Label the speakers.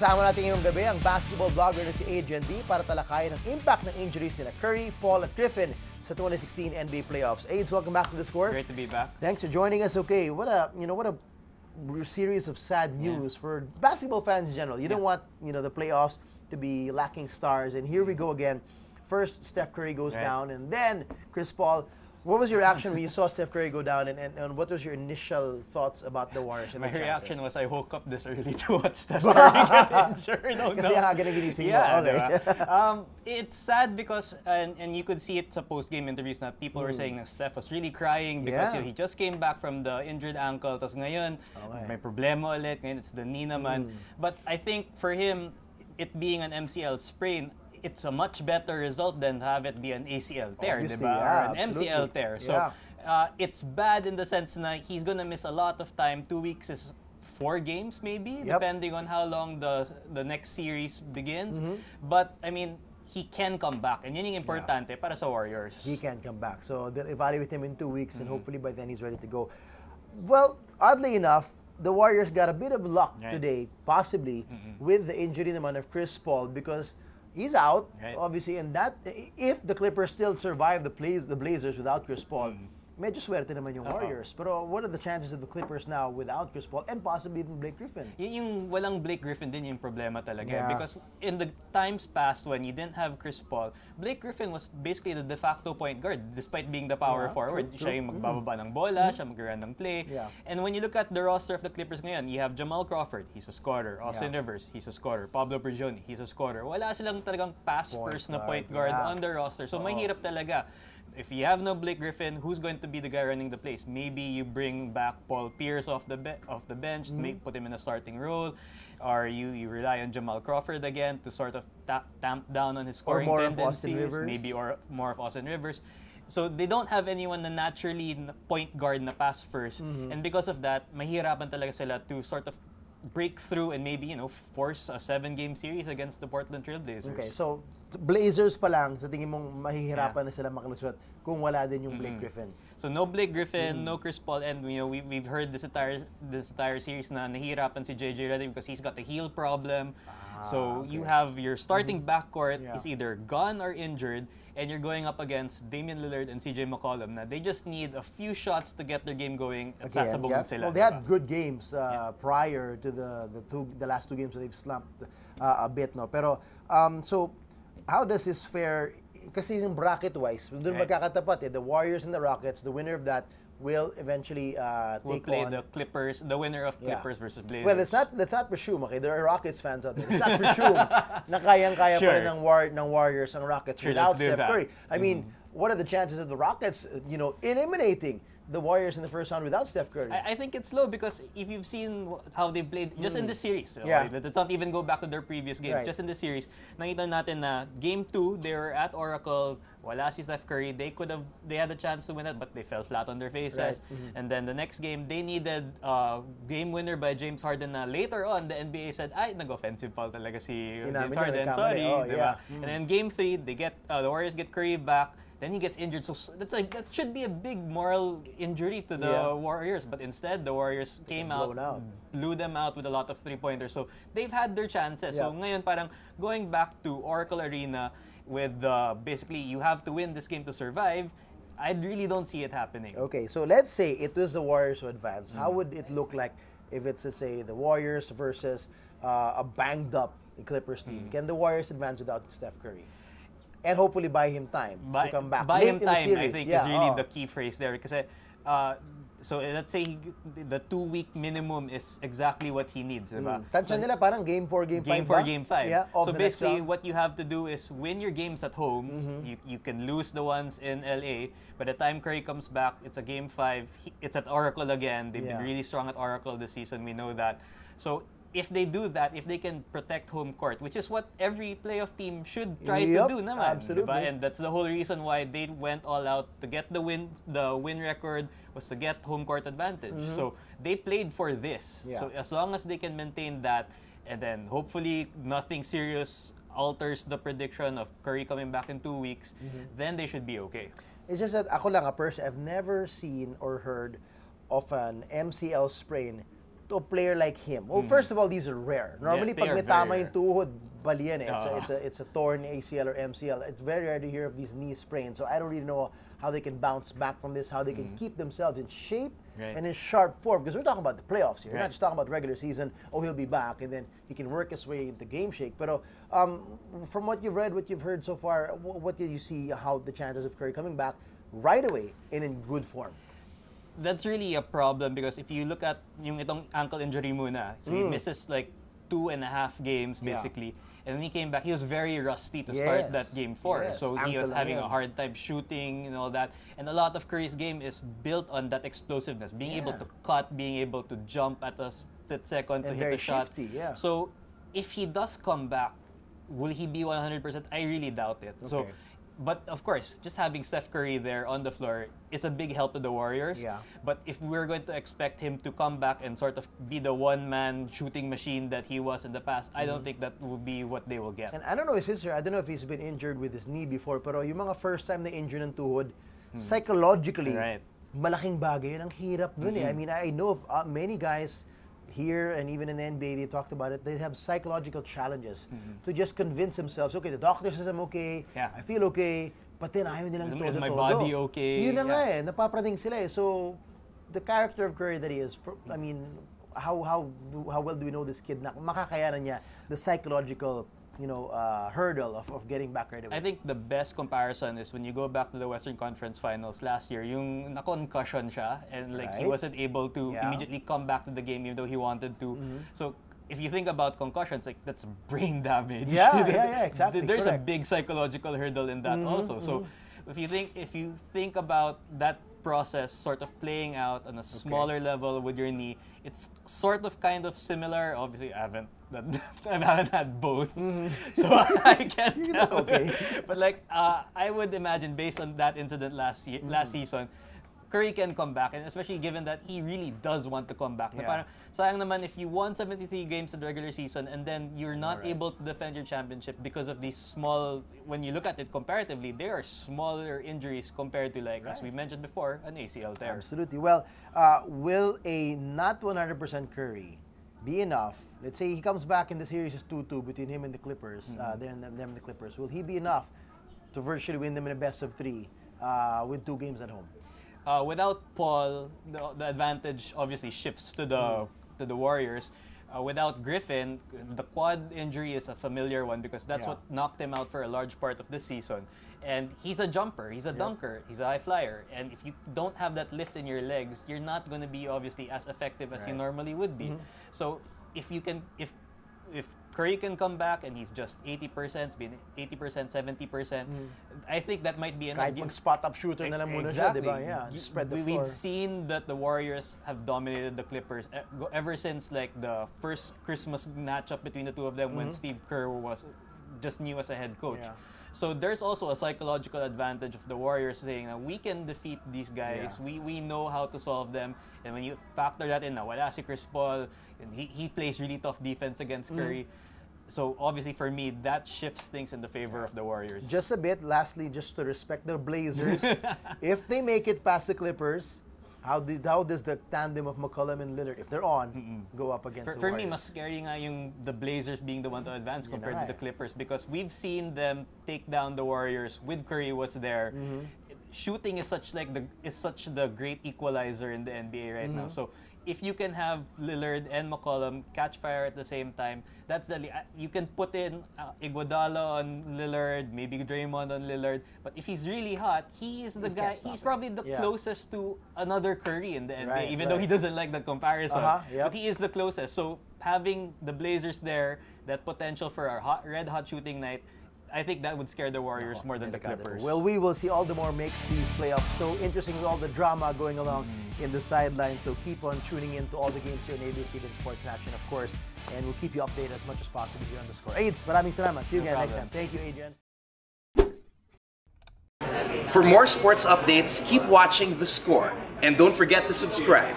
Speaker 1: Kasama natin ngayong gabi ang basketball blogger na si Adrian D para talakayin ang impact ng injuries nila Curry, Paul at Griffin sa 2016 NBA playoffs. Aids, welcome back to the Score.
Speaker 2: Great to be back.
Speaker 1: Thanks for joining us. Okay, what a series of sad news for basketball fans in general. You don't want the playoffs to be lacking stars, and here we go again. First, Steph Curry goes down, and then Chris Paul. What was your reaction when you saw Steph Curry go down, and what was your initial thoughts about the Warriors?
Speaker 2: My reaction was I woke up this early to watch Steph Curry get injured.
Speaker 1: Kasi ginising mo. Okay.
Speaker 2: It's sad because, and you could see it sa post-game interviews na people were saying that Steph was really crying because he just came back from the injured ankle. Tapos ngayon, may problema ulit. Ngayon, it's the knee naman. But I think for him, it being an MCL sprain, it's a much better result than have it be an ACL tear, diba? Or an MCL tear. So it's bad in the sense na he's gonna miss a lot of time. 2 weeks is 4 games maybe, depending on how long the next series begins. But I mean, he can come back, and yun yung importante para sa Warriors.
Speaker 1: He can come back. So they'll evaluate him in 2 weeks, and hopefully by then he's ready to go. Well, oddly enough, the Warriors got a bit of luck today, possibly, with the injury naman of Chris Paul, because he's out, obviously, and that if the Clippers still survive the Blazers without Chris Paul, medyo swerte naman yung Warriors. Pero what are the chances of the Clippers now without Chris Paul and possibly even Blake Griffin?
Speaker 2: Yung walang Blake Griffin din yung problema talaga. Because in the times past when you didn't have Chris Paul, Blake Griffin was basically the de facto point guard despite being the power forward. Siya yung magbababa ng bola, siya mag-run ng play. And when you look at the roster of the Clippers ngayon, you have Jamal Crawford, he's a scorer. Austin Rivers, he's a scorer. Pablo Prigioni, he's a scorer. Wala silang talagang pass-first na point guard on the roster. So mahirap talaga. If you have no Blake Griffin, who's going to be the guy running the place? Maybe you bring back Paul Pierce off the bench, put him in a starting role, or you rely on Jamal Crawford again to sort of tamp down on his scoring tendencies, maybe or more of Austin Rivers. So they don't have anyone na naturally point guard na pass first, and because of that, mahirapan talaga sila to sort of break through and maybe force a 7-game series against the Portland Trail Blazers.
Speaker 1: Okay, so Blazers pa lang, sa tingin mong mahihirapan na sila makalusot kung wala din yung Blake Griffin.
Speaker 2: So no Blake Griffin, no Chris Paul, and we've heard this entire series na nahihirapan si JJ Redick because he's got a heel problem. So you have your starting backcourt is either gone or injured, and you're going up against Damian Lillard and CJ McCollum. Na they just need a few shots to get their game going at sasabugin sila.
Speaker 1: Well, they had good games prior to the last 2 games, so they've slumped a bit, no. Pero so how does this fare? Kasi yung bracket-wise, doon magkakatapat the Warriors and the Rockets, the winner of that will eventually take
Speaker 2: play
Speaker 1: on
Speaker 2: the Clippers, the winner of Clippers versus Blazers.
Speaker 1: Well, let's not presume, okay? There are Rockets fans out there. Let's not presume na kayang-kaya pa rin ng Warriors ang Rockets without Steph Curry. I mean, what are the chances of the Rockets, eliminating the Warriors in the first round without Steph Curry?
Speaker 2: I think it's low because if you've seen how they've played just in this series, let's not even go back to their previous game. Just in this series, nakita natin na Game 2, they were at Oracle, wala si Steph Curry, they had a chance to win it, but they fell flat on their faces. And then the next game, they needed a game winner by James Harden na later on, the NBA said, ay, nag-offensive foul talaga si James Harden, sorry. Diba? And then Game 3, the Warriors get Curry back, then he gets injured. So that should be a big moral injury to the Warriors. But instead, the Warriors came out, blew them out with a lot of 3-pointers. So they've had their chances. So ngayon, parang going back to Oracle Arena with basically you have to win this game to survive, I really don't see it happening.
Speaker 1: Okay, so let's say it was the Warriors who advanced. How would it look like if it's, let's say, the Warriors versus a banged-up Clippers team? Can the Warriors advance without Steph Curry? And hopefully buy him time to come back.
Speaker 2: Buy him time, I think, is really the key phrase there. Kasi, so let's say the 2-week minimum is exactly what he needs, diba?
Speaker 1: Tansya nila parang Game 4, Game 5
Speaker 2: Game 4, Game 5. So basically, what you have to do is win your games at home. You can lose the ones in LA. By the time Curry comes back, it's a Game 5. It's at Oracle again. They've been really strong at Oracle this season. We know that. So if they do that, if they can protect home court, which is what every playoff team should try to do naman.
Speaker 1: Absolutely.
Speaker 2: Diba? And that's the whole reason why they went all out to get the win. The win record was to get home court advantage. So they played for this. So as long as they can maintain that, and then hopefully nothing serious alters the prediction of Curry coming back in 2 weeks, then they should be okay.
Speaker 1: It's just that ako lang, a person, I've never seen or heard of an MCL sprain to a player like him? Well, first of all, these are rare. Normally, pag may tama yung tuhod, bali yan eh. It's a torn ACL or MCL. It's very rare to hear of these knee sprains. So I don't really know how they can bounce back from this, how they can keep themselves in shape and in sharp form. Because we're talking about the playoffs here. We're not just talking about the regular season. Oh, he'll be back, and then he can work his way into game shape. But from what you've read, what you've heard so far, what did you see? How the chances of Curry coming back right away and in good form?
Speaker 2: That's really a problem because if you look at yung itong ankle injury muna, so he misses like 2.5 games basically. And when he came back, he was very rusty to start that game 4. So he was having a hard time shooting and all that. And a lot of Curry's game is built on that explosiveness, being able to cut, being able to jump at a split second to hit a shot.
Speaker 1: Shifty,
Speaker 2: So if he does come back, will he be 100%? I really doubt it. So, but of course, just having Steph Curry there on the floor is a big help to the Warriors. But if we're going to expect him to come back and sort of be the one-man shooting machine that he was in the past, I don't think that will be what they will get.
Speaker 1: And I don't know his sister. I don't know if he's been injured with his knee before, pero yung mga first time na injured ng tuhod, psychologically, malaking bagay. Ang hirap nun eh. I mean, I know of many guys here and even in the NBA, they talked about it. They have psychological challenges to just convince themselves, okay, the doctor says I'm okay, I feel okay, but then ayaw nilang todo-todo.
Speaker 2: Is my body okay?
Speaker 1: Yun na nga eh, napaprating sila eh. So, the character of Curry that he is, I mean, how well do we know this kid na makakayanan niya the psychological hurdle of getting back right away?
Speaker 2: I think the best comparison is when you go back to the Western Conference Finals last year, yung na-concussion siya and like he wasn't able to immediately come back to the game even though he wanted to. So if you think about concussions, like that's brain damage.
Speaker 1: Yeah, exactly.
Speaker 2: There's a big psychological hurdle in that also. So if you think about that process sort of playing out on a smaller level with your knee, it's sort of kind of similar. Obviously, I haven't had both, so I can't tell. But like, I would imagine based on that incident last season, Curry can come back, and especially given that he really does want to come back. Na parang, sayang naman if you won 73 games in the regular season and then you're not able to defend your championship because of these small, when you look at it comparatively, they are smaller injuries compared to like, as we mentioned before, an ACL tear.
Speaker 1: Absolutely. Well, will a not 100% Curry be enough? Let's say he comes back and the series is 2-2 between him and the Clippers, them and the Clippers. Will he be enough to virtually win them in a best of 3 with 2 games at home?
Speaker 2: Without Paul, the advantage obviously shifts to the Warriors. Without Griffin, the quad injury is a familiar one because that's what knocked him out for a large part of the season. And he's a jumper, he's a dunker, he's a high flyer. And if you don't have that lift in your legs, you're not going to be obviously as effective as you normally would be. So if Curry can come back and he's just 80%, 70%, I think that might be enough.
Speaker 1: Kahit mag-spot-up shooter na lang muna siya, di ba? Yeah, just spread the floor.
Speaker 2: We've seen that the Warriors have dominated the Clippers ever since like the first Christmas matchup between the two of them when Steve Kerr was just new as a head coach. So there's also a psychological advantage of the Warriors saying that we can defeat these guys. We know how to solve them. And when you factor that in, wala si Chris Paul, and he plays really tough defense against Curry. So obviously for me, that shifts things in the favor of the Warriors.
Speaker 1: Just a bit, lastly, just to respect the Blazers, if they make it past the Clippers, how does the tandem of McCollum and Lillard, if they're on, go up against the Warriors?
Speaker 2: For me, mas scary nga yung the Blazers being the one to advance compared to the Clippers because we've seen them take down the Warriors with Curry was there. Shooting is such the great equalizer in the NBA right now. So if you can have Lillard and McCollum catch fire at the same time, you can put in Iguodala on Lillard, maybe Draymond on Lillard. But if he's really hot, he is the guy. He's probably the closest to another Curry in the NBA, even though he doesn't like the comparison. But he is the closest. So having the Blazers there, that potential for a red-hot shooting night, I think that would scare the Warriors more than the Clippers.
Speaker 1: Well, we will see. All the more makes these playoffs so interesting with all the drama going along in the sidelines. So keep on tuning in to all the games here in ABS-CBN Sports Action, of course. And we'll keep you updated as much as possible here on The Score. Aids, maraming salamat. See you again next time. Thank you, Adrian.
Speaker 3: For more sports updates, keep watching The Score. And don't forget to subscribe.